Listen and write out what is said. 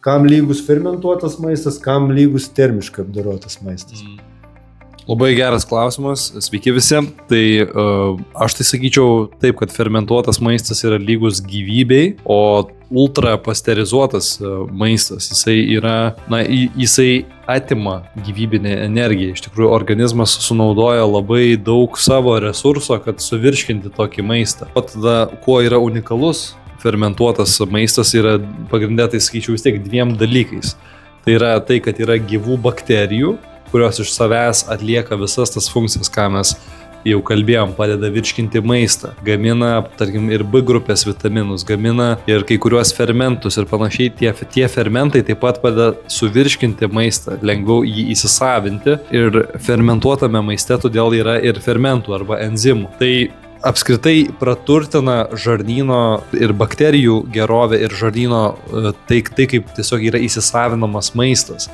kam lygus fermentuotas maistas, kam lygus termiškai apdorotas maistas. Labai geras klausimas, sveiki visi. Tai aš tai sakyčiau taip, kad fermentuotas maistas yra lygus gyvybei, o ultra pasterizuotas maistas, jisai atima gyvybinę energiją. Iš tikrųjų, organizmas sunaudoja labai daug savo resurso, kad suvirškinti tokį maistą. O tada, kuo yra unikalus fermentuotas maistas, yra pagrindė, tai sakyčiau, vis tiek dviem dalykais. Tai yra tai, kad yra gyvų bakterijų, kurios iš savęs atlieka visas tas funkcijas, ką mes jau kalbėjom, padeda virškinti maistą, gamina, tarkim, ir B grupės vitaminus, gamina ir kai kuriuos fermentus ir panašiai. Tie fermentai taip pat padeda suvirškinti maistą, lengviau jį įsisavinti, ir fermentuotame maiste todėl yra ir fermentų arba enzimų. Tai apskritai praturtina žarnyno ir bakterijų gerovę ir žarnyno tai kaip tiesiog yra įsisavinamas maistas.